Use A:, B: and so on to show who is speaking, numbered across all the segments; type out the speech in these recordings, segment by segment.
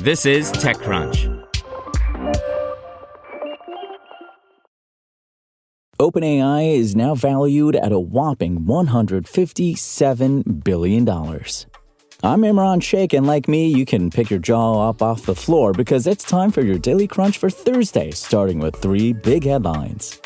A: This is TechCrunch.
B: OpenAI is now valued at a whopping $157 billion. I'm Imran Sheikh, and like me, you can pick your jaw up off the floor because it's time for your Daily Crunch for Thursday, starting with 3 big headlines.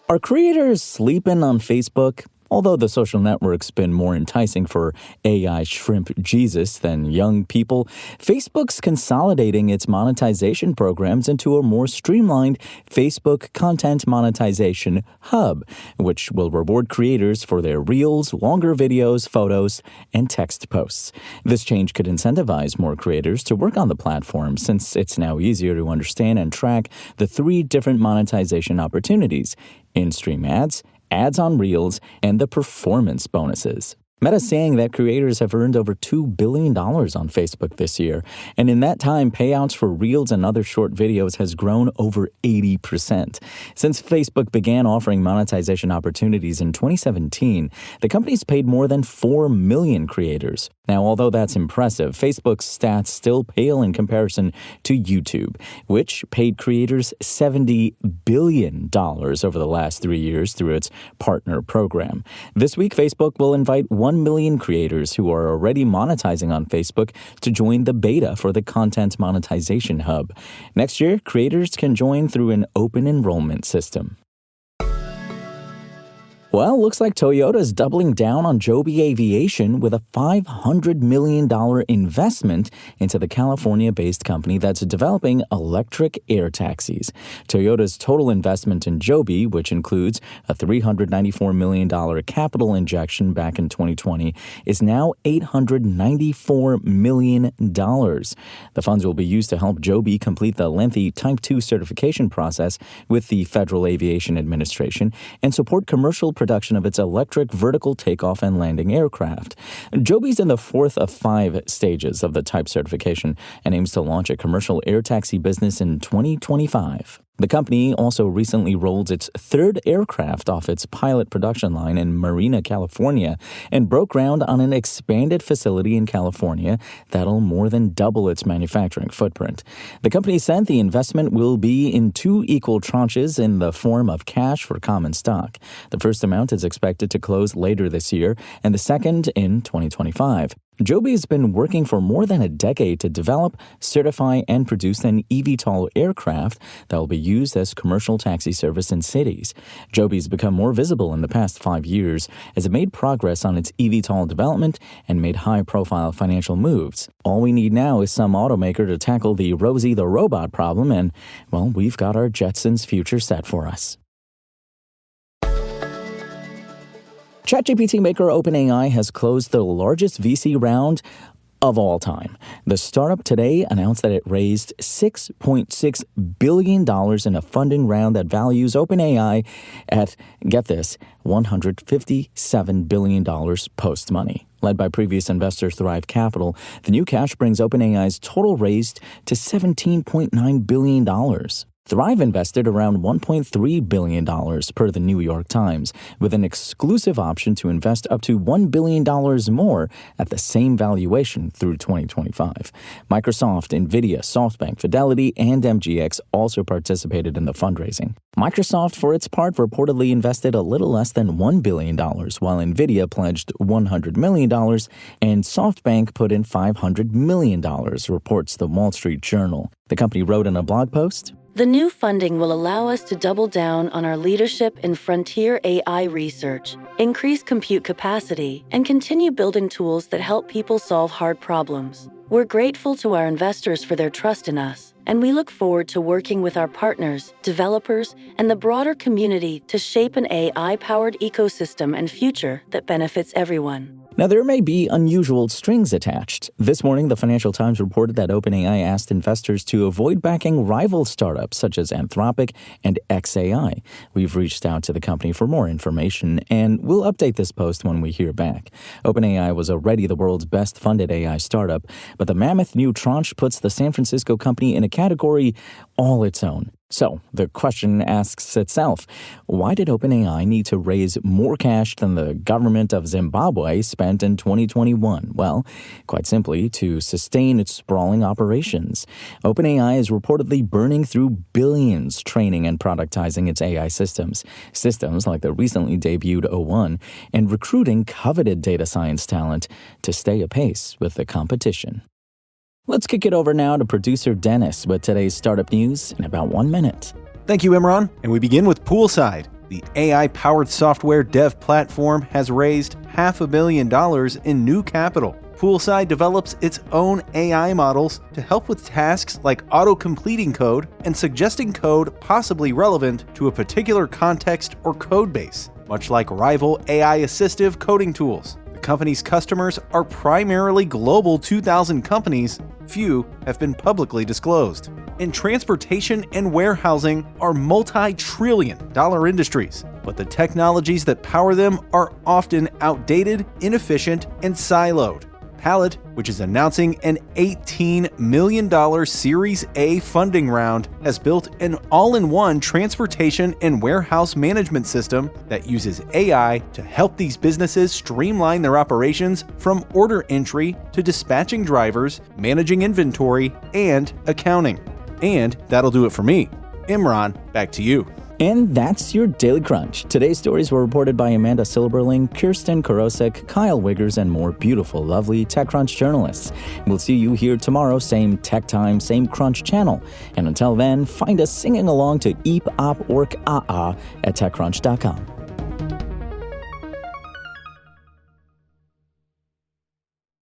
B: Are creators sleeping on Facebook? Although the social network's been more enticing for AI shrimp Jesus than young people, Facebook's consolidating its monetization programs into a more streamlined Facebook Content Monetization Hub, which will reward creators for their reels, longer videos, photos, and text posts. This change could incentivize more creators to work on the platform since it's now easier to understand and track the 3 different monetization opportunities: in-stream ads, ads on Reels, and the performance bonuses. Meta saying that creators have earned over $2 billion on Facebook this year, and in that time, payouts for Reels and other short videos has grown over 80%. Since Facebook began offering monetization opportunities in 2017, the company's paid more than 4 million creators. Now, although that's impressive, Facebook's stats still pale in comparison to YouTube, which paid creators $70 billion over the last 3 years through its partner program. This week, Facebook will invite 1 million creators who are already monetizing on Facebook to join the beta for the Content Monetization Hub. Next year, creators can join through an open enrollment system. Well, looks like Toyota's doubling down on Joby Aviation with a $500 million investment into the California-based company that's developing electric air taxis. Toyota's total investment in Joby, which includes a $394 million capital injection back in 2020, is now $894 million. The funds will be used to help Joby complete the lengthy Type 2 certification process with the Federal Aviation Administration and support commercial production of its electric vertical takeoff and landing aircraft. Joby's in the 4th of 5 stages of the type certification and aims to launch a commercial air taxi business in 2025. The company also recently rolled its 3rd aircraft off its pilot production line in Marina, California, and broke ground on an expanded facility in California that'll more than double its manufacturing footprint. The company said the investment will be in 2 equal tranches in the form of cash for common stock. The first amount is expected to close later this year, and the second in 2025. Joby has been working for more than a decade to develop, certify, and produce an eVTOL aircraft that will be used as commercial taxi service in cities. Joby's become more visible in the past 5 years as it made progress on its eVTOL development and made high-profile financial moves. All we need now is some automaker to tackle the Rosie the Robot problem, and, well, we've got our Jetsons future set for us. ChatGPT maker OpenAI has closed the largest VC round of all time. The startup today announced that it raised $6.6 billion in a funding round that values OpenAI at, get this, $157 billion post-money. Led by previous investor Thrive Capital, the new cash brings OpenAI's total raised to $17.9 billion. Thrive invested around $1.3 billion per the New York Times, with an exclusive option to invest up to $1 billion more at the same valuation through 2025. Microsoft, NVIDIA, SoftBank, Fidelity, and MGX also participated in the fundraising. Microsoft, for its part, reportedly invested a little less than $1 billion, while NVIDIA pledged $100 million, and SoftBank put in $500 million, reports the Wall Street Journal. The company wrote in a blog post,
C: "The new funding will allow us to double down on our leadership in frontier AI research, increase compute capacity, and continue building tools that help people solve hard problems. We're grateful to our investors for their trust in us, and we look forward to working with our partners, developers, and the broader community to shape an AI-powered ecosystem and future that benefits everyone."
B: Now, there may be unusual strings attached. This morning, the Financial Times reported that OpenAI asked investors to avoid backing rival startups such as Anthropic and xAI. We've reached out to the company for more information, and we'll update this post when we hear back. OpenAI was already the world's best-funded AI startup, but the mammoth new tranche puts the San Francisco company in a category all its own. So, the question asks itself, why did OpenAI need to raise more cash than the government of Zimbabwe spent in 2021? Well, quite simply, to sustain its sprawling operations. OpenAI is reportedly burning through billions training and productizing its AI systems like the recently debuted O1, and recruiting coveted data science talent to stay apace with the competition. Let's kick it over now to producer Dennis with today's startup news in about 1 minute.
D: Thank you, Imran. And we begin with Poolside. The AI-powered software dev platform has raised $500 million in new capital. Poolside develops its own AI models to help with tasks like auto-completing code and suggesting code possibly relevant to a particular context or code base, much like rival AI-assistive coding tools. The company's customers are primarily Global 2000 companies. Few have been publicly disclosed. In transportation and warehousing are multi-trillion-dollar industries, but the technologies that power them are often outdated, inefficient, and siloed. Pallet, which is announcing an $18 million Series A funding round, has built an all-in-one transportation and warehouse management system that uses AI to help these businesses streamline their operations from order entry to dispatching drivers, managing inventory, and accounting. And that'll do it for me. Imran, back to you.
B: And that's your Daily Crunch. Today's stories were reported by Amanda Silberling, Kirsten Korosek, Kyle Wiggers, and more beautiful, lovely TechCrunch journalists. We'll see you here tomorrow, same tech time, same Crunch channel. And until then, find us singing along to Eep, Op, Ork, Ah, Ah at TechCrunch.com.